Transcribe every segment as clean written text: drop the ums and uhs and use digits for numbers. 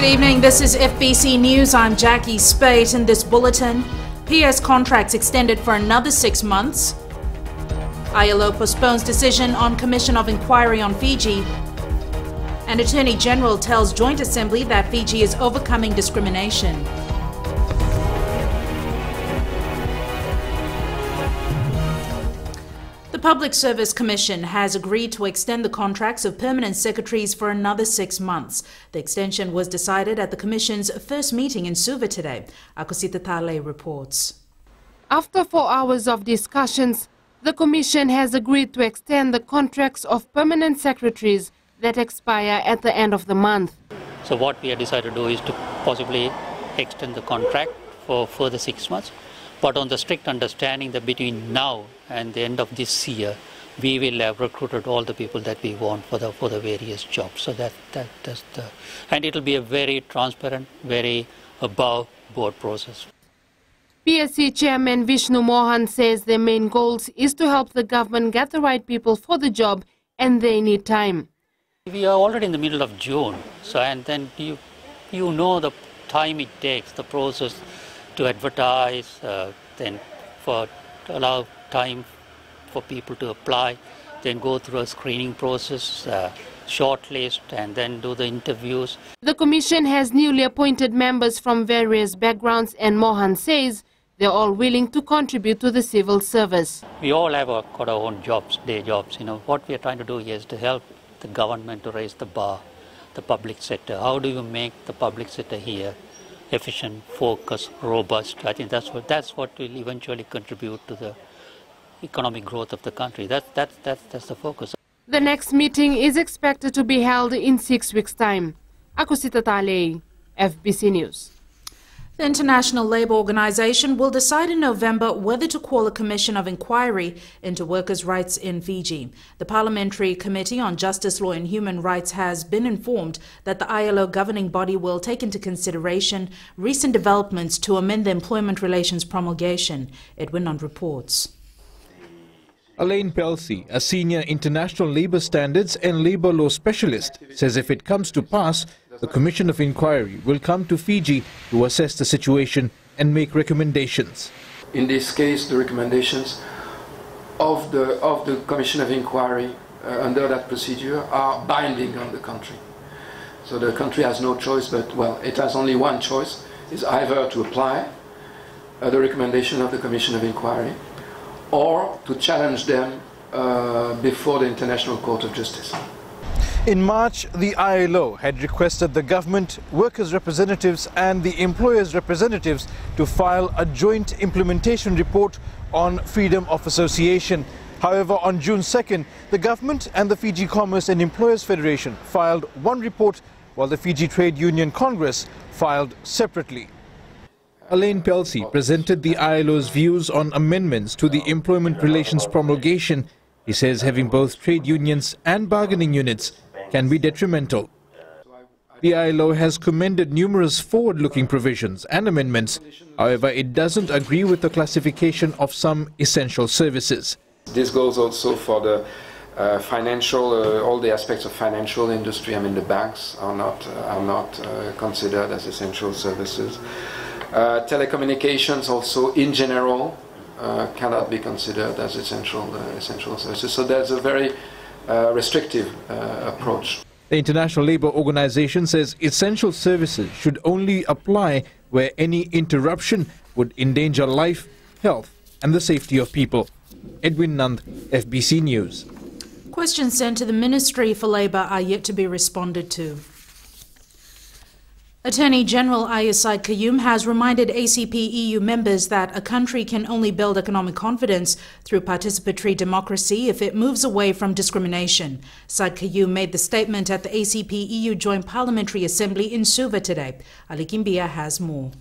Good evening, this is FBC News. I'm Jackie Spate. In this bulletin, PS contracts extended for another 6 months. ILO postpones decision on Commission of Inquiry on Fiji. And Attorney General tells Joint Assembly that Fiji is overcoming discrimination. The Public Service Commission has agreed to extend the contracts of permanent secretaries for another 6 months. The extension was decided at the Commission's first meeting in Suva today. Akosita Tale reports. After 4 hours of discussions, the Commission has agreed to extend the contracts of permanent secretaries that expire at the end of the month. So what we have decided to do is to possibly extend the contract for further 6 months. But on the strict understanding that between now and the end of this year, we will have recruited all the people that we want for the various jobs. So and it will be a very transparent, very above board process. PSC Chairman Vishnu Mohan says their main goals is to help the government get the right people for the job, and they need time. We are already in the middle of June, so and then you know the time it takes, the process to advertise, then to allow time for people to apply, then go through a screening process, shortlist, and then do the interviews. The Commission has newly appointed members from various backgrounds, and Mohan says they're all willing to contribute to the civil service. We all have got our own jobs, day jobs. You know, what we are trying to do here is to help the government to raise the bar, the public sector. How do you make the public sector here efficient, focused, robust? I think that's what will eventually contribute to the economic growth of the country. That's the focus. The next meeting is expected to be held in 6 weeks' time. Akosita Tale, FBC News. The International Labour Organization will decide in November whether to call a commission of inquiry into workers' rights in Fiji. The Parliamentary Committee on Justice, Law and Human Rights has been informed that the ILO governing body will take into consideration recent developments to amend the Employment Relations Promulgation. Edwin on reports. Elaine Pelsi, a senior international labour standards and labour law specialist, says if it comes to pass, the Commission of Inquiry will come to Fiji to assess the situation and make recommendations. In this case, the recommendations of the Commission of Inquiry under that procedure are binding on the country. So the country has no choice, but, well, it has only one choice, is either to apply the recommendation of the Commission of Inquiry or to challenge them before the International Court of Justice. In March, the ILO had requested the government, workers' representatives and the employers' representatives to file a joint implementation report on freedom of association. However, on June 2nd, the government and the Fiji Commerce and Employers Federation filed one report, while the Fiji Trade Union Congress filed separately. Elaine Pelsi presented the ILO's views on amendments to the Employment Relations Promulgation. He says having both trade unions and bargaining units can be detrimental. The ILO has commended numerous forward-looking provisions and amendments. However, it doesn't agree with the classification of some essential services. This goes also for the financial, all the aspects of financial industry. I mean, the banks are not considered as essential services. Telecommunications also, in general, cannot be considered as essential services. So there's a very restrictive approach. The International Labour Organization says essential services should only apply where any interruption would endanger life, health and the safety of people. Edwin Nand, FBC News. Questions sent to the Ministry for Labour are yet to be responded to. Attorney General Said Qayyum has reminded ACP-EU members that a country can only build economic confidence through participatory democracy if it moves away from discrimination. Said Qayyum made the statement at the ACP-EU Joint Parliamentary Assembly in Suva today. Ali Kimbia has more.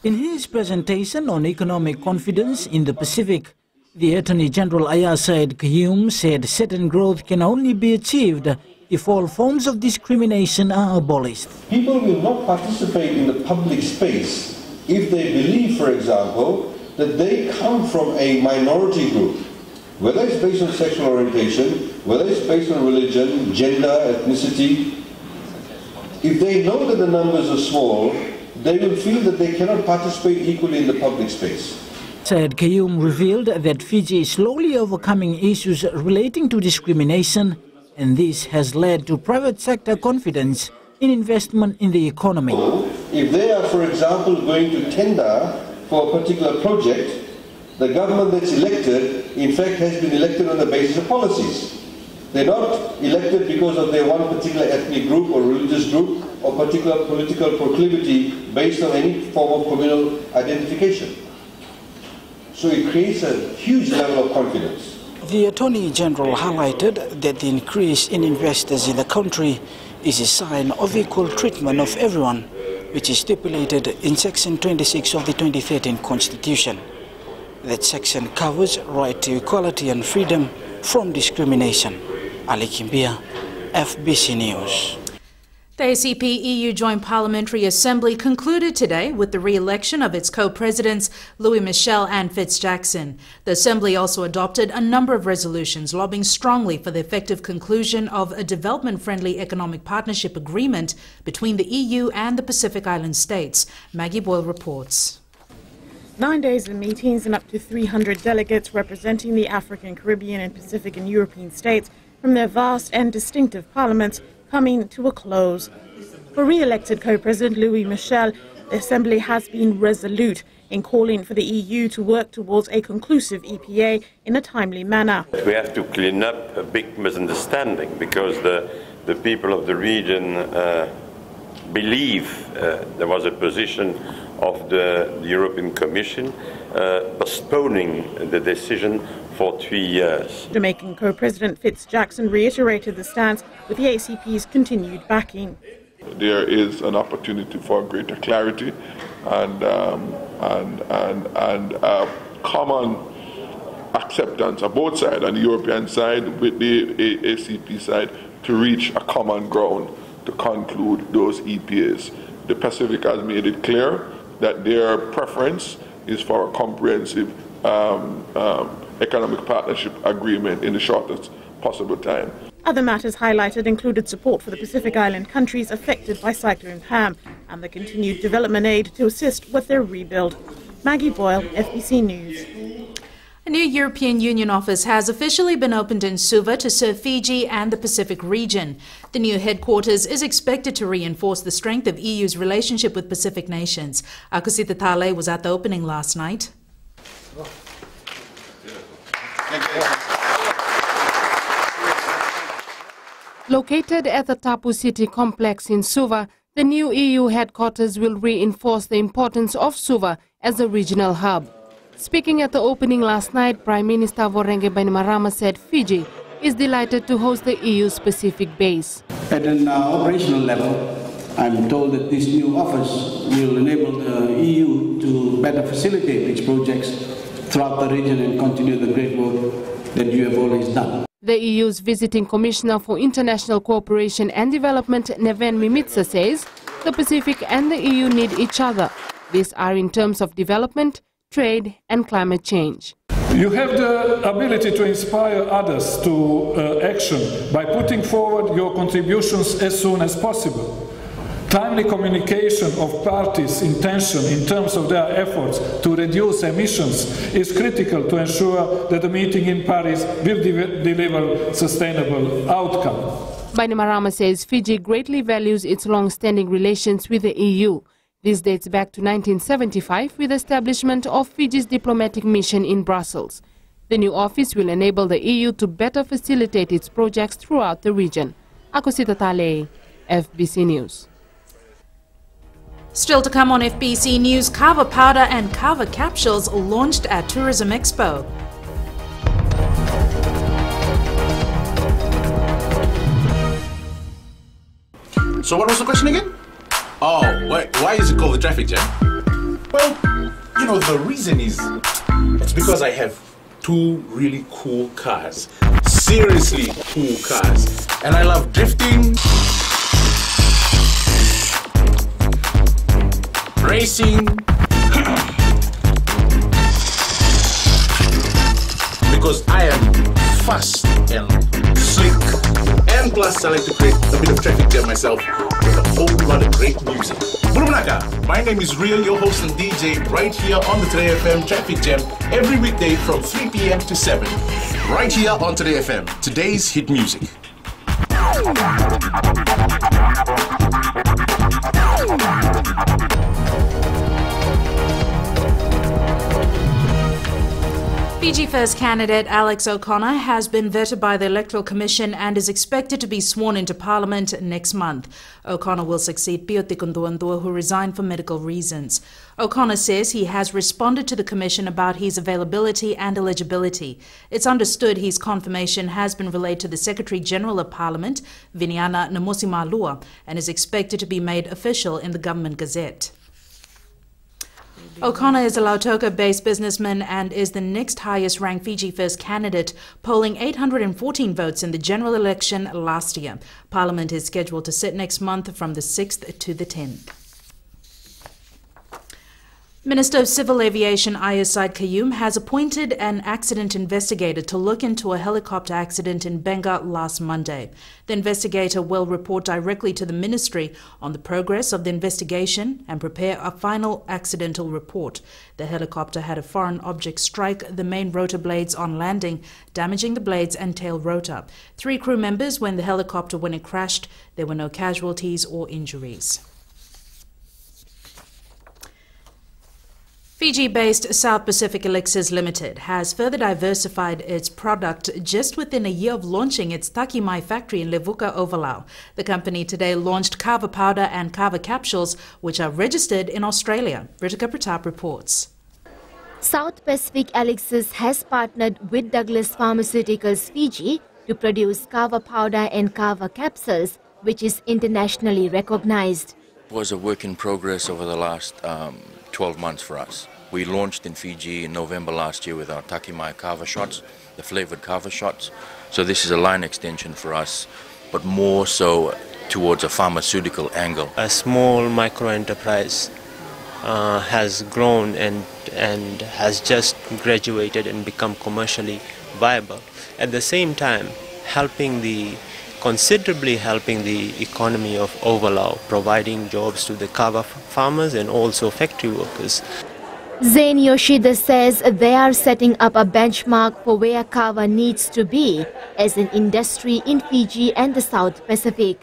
In his presentation on economic confidence in the Pacific, the Attorney General Said Qayyum said certain growth can only be achieved if all forms of discrimination are abolished. People will not participate in the public space if they believe, for example, that they come from a minority group, whether it's based on sexual orientation, whether it's based on religion, gender, ethnicity. if they know that the numbers are small, they will feel that they cannot participate equally in the public space. Said Kayum revealed that Fiji is slowly overcoming issues relating to discrimination, and this has led to private sector confidence in investment in the economy. If they are, for example, going to tender for a particular project, the government that's elected, in fact, has been elected on the basis of policies. They're not elected because of their one particular ethnic group or religious group or particular political proclivity based on any form of communal identification. So it creates a huge level of confidence. The Attorney General highlighted that the increase in investors in the country is a sign of equal treatment of everyone, which is stipulated in Section 26 of the 2013 Constitution. That section covers right to equality and freedom from discrimination. Ali Kimbia, FBC News. The ACP-EU Joint Parliamentary Assembly concluded today with the re-election of its co-presidents Louis Michel and Fitz-Jackson. The Assembly also adopted a number of resolutions lobbying strongly for the effective conclusion of a development-friendly economic partnership agreement between the EU and the Pacific Island states. Maggie Boyle reports. 9 days of meetings and up to 300 delegates representing the African, Caribbean and Pacific and European states from their vast and distinctive parliaments coming to a close. For re-elected co-president Louis Michel, the Assembly has been resolute in calling for the EU to work towards a conclusive EPA in a timely manner. We have to clean up a big misunderstanding because the people of the region believe there was a position of the European Commission postponing the decision for 3 years. Jamaican co-president Fitz-Jackson reiterated the stance with the ACP's continued backing. There is an opportunity for greater clarity and common acceptance on both sides, on the European side with the ACP side, to reach a common ground to conclude those EPAs. The Pacific has made it clear that their preference is for a comprehensive economic partnership agreement in the shortest possible time. Other matters highlighted included support for the Pacific Island countries affected by Cyclone Pam and the continued development aid to assist with their rebuild. Maggie Boyle, FBC News. A new European Union office has officially been opened in Suva to serve Fiji and the Pacific region. The new headquarters is expected to reinforce the strength of EU's relationship with Pacific nations. Akusita Tale was at the opening last night. Located at the Tapu City complex in Suva, the new EU headquarters will reinforce the importance of Suva as a regional hub. Speaking at the opening last night, Prime Minister Voreqe Bainimarama said Fiji is delighted to host the EU's Pacific base. At an operational level, I'm told that this new office will enable the EU to better facilitate its projects throughout the region and continue the great work that you have always done. The EU's Visiting Commissioner for International Cooperation and Development, Neven Mimica, says the Pacific and the EU need each other. These are in terms of development, trade and climate change. You have the ability to inspire others to action by putting forward your contributions as soon as possible. Timely communication of parties' intention in terms of their efforts to reduce emissions is critical to ensure that the meeting in Paris will deliver sustainable outcome. Bainimarama says Fiji greatly values its long-standing relations with the EU. This dates back to 1975 with the establishment of Fiji's diplomatic mission in Brussels. The new office will enable the EU to better facilitate its projects throughout the region. Akusita Tale, FBC News. Still to come on FBC News, Kava powder and Kava capsules launched at Tourism Expo. So what was the question again? Oh, why is it called the traffic jam? Well, you know, the reason is it's because I have two really cool cars. Seriously cool cars. And I love drifting, racing, because I am fast and slick. And plus, I like to create a bit of traffic jam myself with a whole lot of great music. Bulumnaka, my name is Real, your host and DJ, right here on the Today FM Traffic Jam every weekday from 3 p.m. to 7. Right here on Today FM, today's hit music. Fiji First candidate Alex O'Connor has been vetted by the Electoral Commission and is expected to be sworn into Parliament next month. O'Connor will succeed Pio Tikunduandua, who resigned for medical reasons. O'Connor says he has responded to the Commission about his availability and eligibility. It's understood his confirmation has been relayed to the Secretary-General of Parliament, Viniana Namusimalua, and is expected to be made official in the Government Gazette. O'Connor is a Lautoka-based businessman and is the next highest-ranked Fiji First candidate, polling 814 votes in the general election last year. Parliament is scheduled to sit next month from the 6th to the 10th. Minister of Civil Aviation Ayaz Said Qayyum has appointed an accident investigator to look into a helicopter accident in Benga last Monday. The investigator will report directly to the ministry on the progress of the investigation and prepare a final accidental report. The helicopter had a foreign object strike the main rotor blades on landing, damaging the blades and tail rotor. 3 crew members were in the helicopter when it crashed. There were no casualties or injuries. Fiji-based South Pacific Elixirs Limited has further diversified its product just within a year of launching its Takimai factory in Levuka, Ovalau. The company today launched Kava powder and Kava capsules, which are registered in Australia. Ritika Pratap reports. South Pacific Elixirs has partnered with Douglas Pharmaceuticals Fiji to produce Kava powder and Kava capsules, which is internationally recognized. It was a work in progress over the last 12 months for us. We launched in Fiji in November last year with our Takimai Kava shots, the flavored Kava shots. So this is a line extension for us, but more so towards a pharmaceutical angle. A small micro enterprise has grown and has just graduated and become commercially viable. At the same time, considerably helping the economy of Ovalau, providing jobs to the Kava farmers and also factory workers. Zain Yoshida says they are setting up a benchmark for where Kava needs to be as an industry in Fiji and the South Pacific.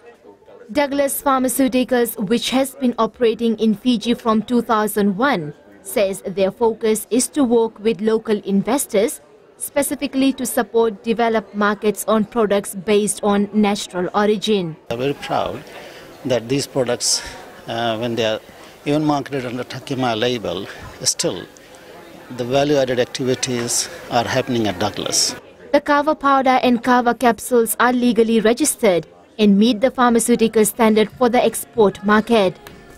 Douglas Pharmaceuticals, which has been operating in Fiji from 2001, says their focus is to work with local investors, specifically to support developed markets on products based on natural origin. I'm very proud that these products, when they are even marketed under Takimai label, still the value-added activities are happening at Douglas. The Kava powder and Kava capsules are legally registered and meet the pharmaceutical standard for the export market.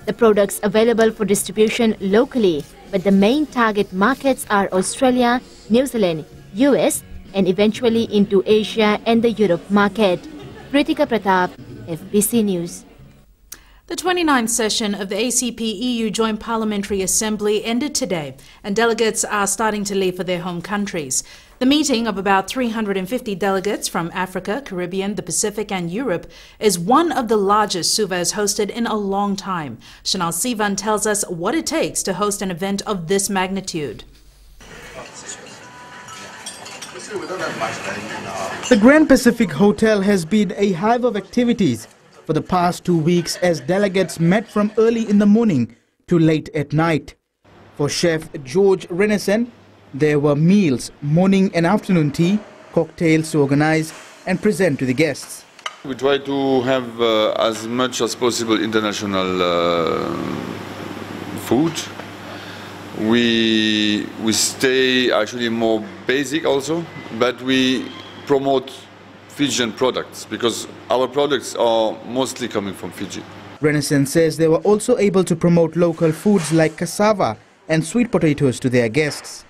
The products available for distribution locally, but the main target markets are Australia, New Zealand, US and eventually into Asia and the Europe market. Ritika Pratap, FBC News. The 29th session of the ACP-EU Joint Parliamentary Assembly ended today, and delegates are starting to leave for their home countries. The meeting of about 350 delegates from Africa, Caribbean, the Pacific and Europe is one of the largest Suva has hosted in a long time. Chanel Sivan tells us what it takes to host an event of this magnitude. The Grand Pacific Hotel has been a hive of activities for the past 2 weeks as delegates met from early in the morning to late at night. For Chef George Renesen, there were meals, morning and afternoon tea, cocktails to organize and present to the guests. We try to have as much as possible international food. We stay actually more basic also, but we promote Fijian products because our products are mostly coming from Fiji. Renaissance says they were also able to promote local foods like cassava and sweet potatoes to their guests.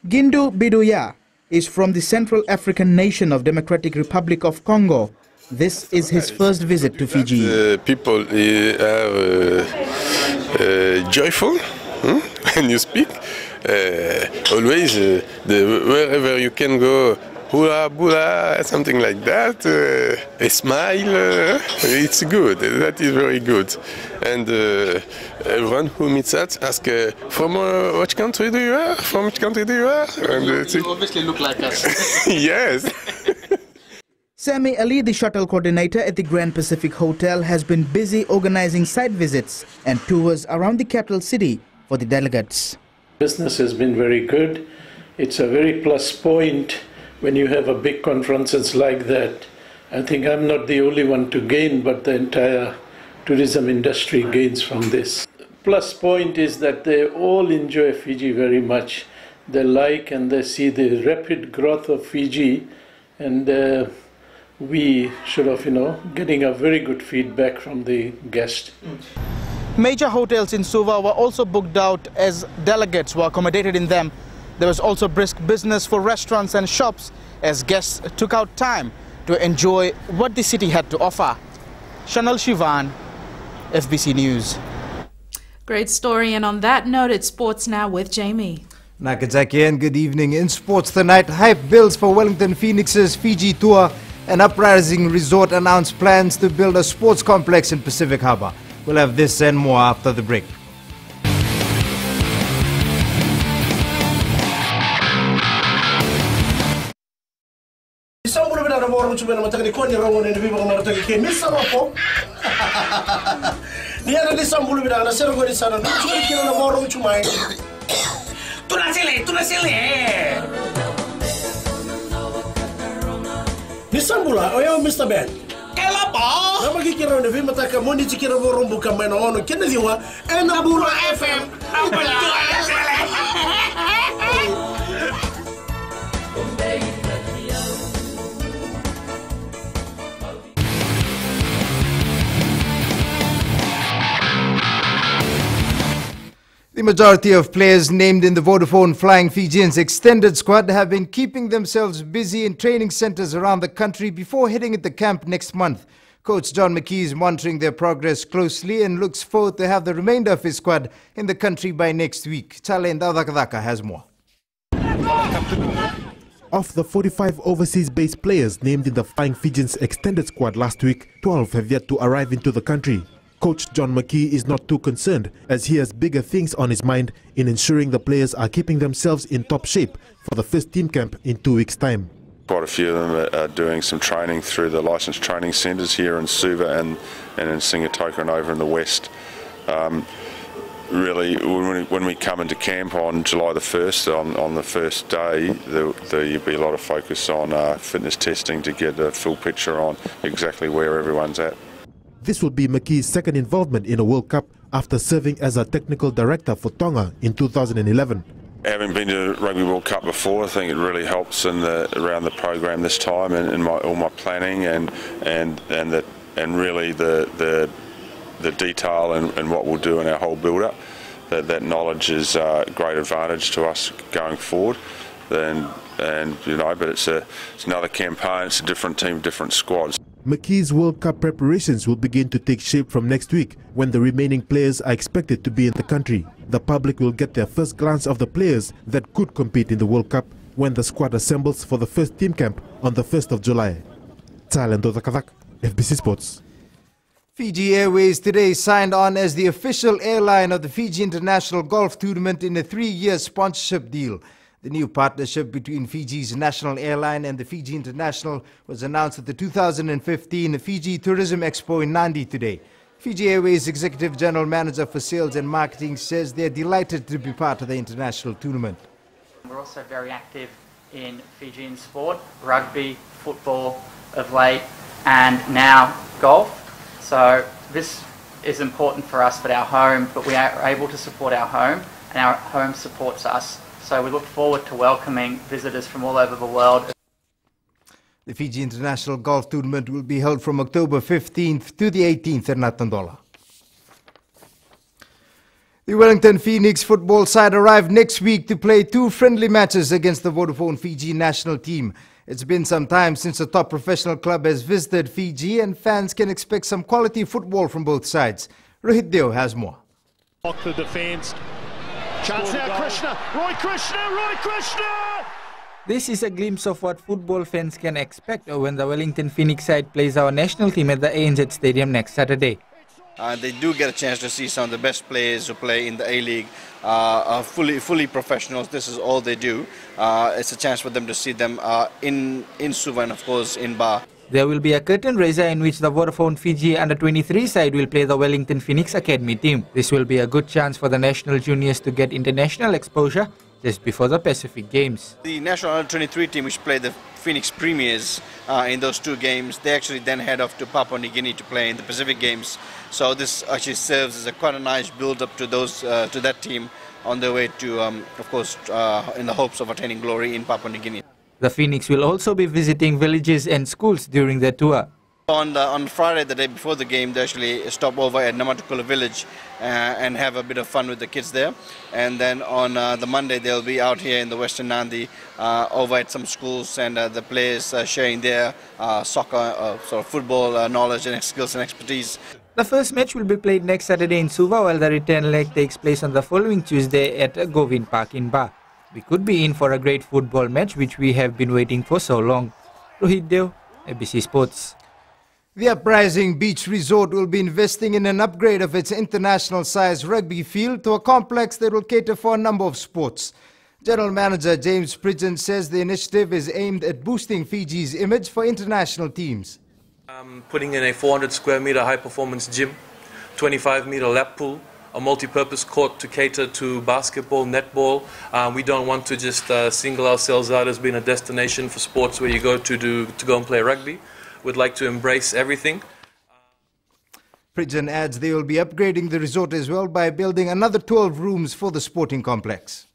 Gindu Biduya is from the Central African nation of Democratic Republic of Congo. This is his first visit to Fiji. The people are joyful when you speak. Always, wherever you can go, hula bula, something like that, a smile, it's good, that is very good. And everyone who meets us asks, from which country do you are? From which country do you are? And you obviously look like us. Yes. Sammy Ali, the shuttle coordinator at the Grand Pacific Hotel, has been busy organizing site visits and tours around the capital city for the delegates. Business has been very good. It's a very plus point when you have a big conferences like that. I think I'm not the only one to gain, but the entire tourism industry gains from this. Plus point is that they all enjoy Fiji very much. They like and they see the rapid growth of Fiji, and we should have, getting a very good feedback from the guests. Major hotels in Suva were also booked out as delegates were accommodated in them. There was also brisk business for restaurants and shops as guests took out time to enjoy what the city had to offer. Chanel Shivan, FBC News. Great story, and on that note, it's sports now with Jamie. Nakazaki, and good evening. In sports tonight, hype builds for Wellington Phoenix's Fiji tour. An uprising resort announced plans to build a sports complex in Pacific Harbour. We'll have this and more after the break. Nisambula, oyo Mr. Ben. Kelapa. Nama kikira na vima taka moni tikira vorumbu kama na ono kena liwa Enabula FM. The majority of players named in the Vodafone Flying Fijians extended squad have been keeping themselves busy in training centres around the country before heading into camp next month. Coach John McKee is monitoring their progress closely and looks forward to have the remainder of his squad in the country by next week. Chale Ndadakadaka has more. Of the 45 overseas-based players named in the Flying Fijians extended squad last week, 12 have yet to arrive into the country. Coach John McKee is not too concerned as he has bigger things on his mind in ensuring the players are keeping themselves in top shape for the first team camp in 2 weeks' time. Quite a few of them are doing some training through the licensed training centres here in Suva and in Singatoka and over in the west. Really, when we come into camp on July the 1st, on the first day, there'll be a lot of focus on fitness testing to get a full picture on exactly where everyone's at. This will be McKee's second involvement in a World Cup after serving as a technical director for Tonga in 2011. Having been to Rugby World Cup before, I think it really helps around the program this time and in all my planning and really the detail and what we'll do in our whole build-up. That knowledge is a great advantage to us going forward. But it's another campaign. It's a different team, different squads. McKee's World Cup preparations will begin to take shape from next week when the remaining players are expected to be in the country. The public will get their first glance of the players that could compete in the World Cup when the squad assembles for the first team camp on the 1st of July. Talento Kava, FBC Sports. Fiji Airways today signed on as the official airline of the Fiji International Golf Tournament in a 3-year sponsorship deal. The new partnership between Fiji's national airline and the Fiji International was announced at the 2015 Fiji Tourism Expo in Nadi today. Fiji Airways Executive General Manager for Sales and Marketing says they're delighted to be part of the international tournament. We're also very active in Fijian sport, rugby, football of late, and now golf. So this is important for us for our home, but we are able to support our home, and our home supports us. So we look forward to welcoming visitors from all over the world. The Fiji International Golf Tournament will be held from October 15th to the 18th at Natandola. The Wellington Phoenix football side arrived next week to play 2 friendly matches against the Vodafone Fiji national team. It's been some time since the top professional club has visited Fiji, and fans can expect some quality football from both sides. Rohit Deo has more. Block the defence. Chance now, Krishna! Roy Krishna! This is a glimpse of what football fans can expect when the Wellington Phoenix side plays our national team at the ANZ Stadium next Saturday. They do get a chance to see some of the best players who play in the A-League, are fully professionals. This is all they do. It's a chance for them to see them in Suva and of course in Ba. There will be a curtain raiser in which the Vodafone Fiji under-23 side will play the Wellington Phoenix Academy team. This will be a good chance for the national juniors to get international exposure just before the Pacific Games. The national under-23 team, which played the Phoenix Premiers in those two games, they actually then head off to Papua New Guinea to play in the Pacific Games. So this actually serves as quite a nice build-up to that team on their way to, of course, in the hopes of attaining glory in Papua New Guinea. The Phoenix will also be visiting villages and schools during their tour. On Friday, the day before the game, they actually stop over at Namatukula village and have a bit of fun with the kids there. And then on the Monday, they'll be out here in the Western Nandi over at some schools, and the players sharing their soccer, sort of football knowledge and skills and expertise. The first match will be played next Saturday in Suva, while the return leg takes place on the following Tuesday at Govind Park in Ba. We could be in for a great football match which we have been waiting for so long. Rohit Deo, FBC Sports. The Uprising Beach Resort will be investing in an upgrade of its international-sized rugby field to a complex that will cater for a number of sports. General Manager James Pridgen says the initiative is aimed at boosting Fiji's image for international teams. Putting in a 400 square meter high-performance gym, 25-meter lap pool, a multi-purpose court to cater to basketball, netball. We don't want to just single ourselves out as being a destination for sports where you go to go and play rugby. We'd like to embrace everything. Pridgen adds they will be upgrading the resort as well by building another 12 rooms for the sporting complex.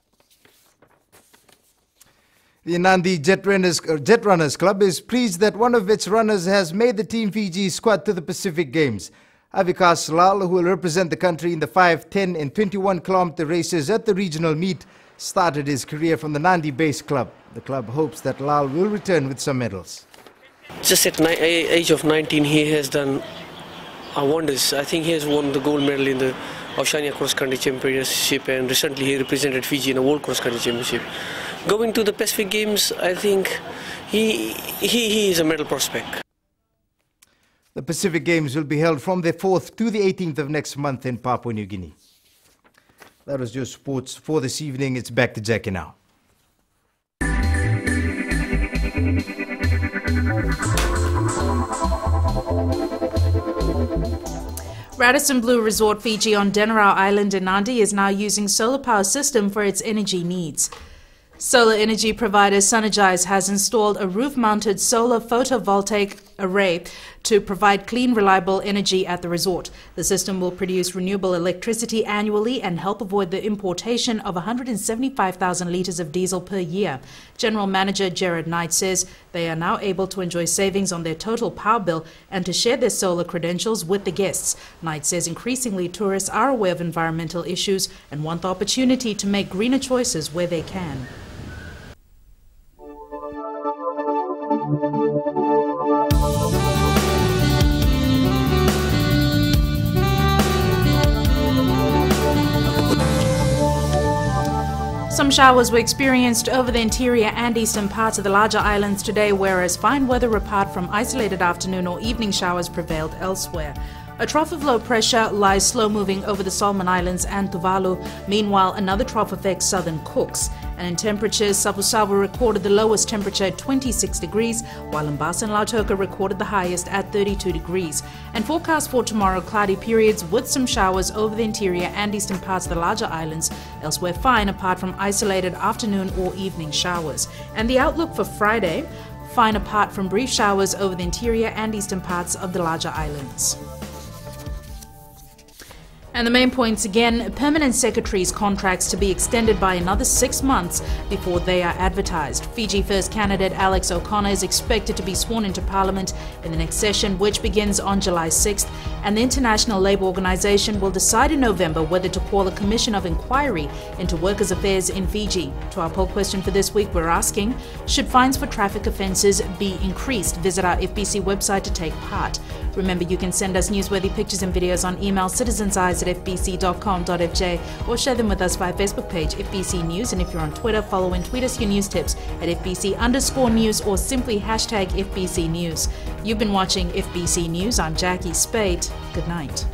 The Nandi Jet Runners Club is pleased that one of its runners has made the Team Fiji squad to the Pacific Games. Avikas Lal, who will represent the country in the 5, 10 and 21-kilometer races at the regional meet, started his career from the Nandi-based club. The club hopes that Lal will return with some medals. Just at the age of 19, he has done wonders. I think he has won the gold medal in the Oceania Cross Country Championship, and recently he represented Fiji in a World Cross Country Championship. Going to the Pacific Games, I think he is a medal prospect. The Pacific Games will be held from the 4th to the 18th of next month in Papua New Guinea. That was your sports for this evening. It's back to Jackie now. Radisson Blu Resort Fiji on Denarau Island in Nadi is now using solar power system for its energy needs. Solar energy provider Sunergize has installed a roof-mounted solar photovoltaic array to provide clean, reliable energy at the resort. The system will produce renewable electricity annually and help avoid the importation of 175,000 litres of diesel per year. General Manager Jared Knight says they are now able to enjoy savings on their total power bill and to share their solar credentials with the guests. Knight says increasingly tourists are aware of environmental issues and want the opportunity to make greener choices where they can. Some showers were experienced over the interior and eastern parts of the larger islands today, whereas fine weather apart from isolated afternoon or evening showers prevailed elsewhere. A trough of low pressure lies slow-moving over the Solomon Islands and Tuvalu. Meanwhile, another trough affects southern Cooks. And in temperatures, Savu recorded the lowest temperature at 26 degrees, while Mombasa and Lautoka recorded the highest at 32 degrees. And forecast for tomorrow, cloudy periods with some showers over the interior and eastern parts of the larger islands. Elsewhere, fine apart from isolated afternoon or evening showers. And the outlook for Friday, fine apart from brief showers over the interior and eastern parts of the larger islands. And the main points again, permanent secretaries' contracts to be extended by another 6 months before they are advertised. Fiji First candidate Alex O'Connor is expected to be sworn into Parliament in the next session, which begins on July 6th. And the International Labour Organization will decide in November whether to call a commission of inquiry into workers' affairs in Fiji. To our poll question for this week, we're asking, should fines for traffic offences be increased? Visit our FBC website to take part. Remember, you can send us newsworthy pictures and videos on email citizenseyes@fbc.com.fj or share them with us via Facebook page FBC News. And if you're on Twitter, follow and tweet us your news tips at FBC_news or simply #FBC News. You've been watching FBC News. I'm Jackie Spade. Good night.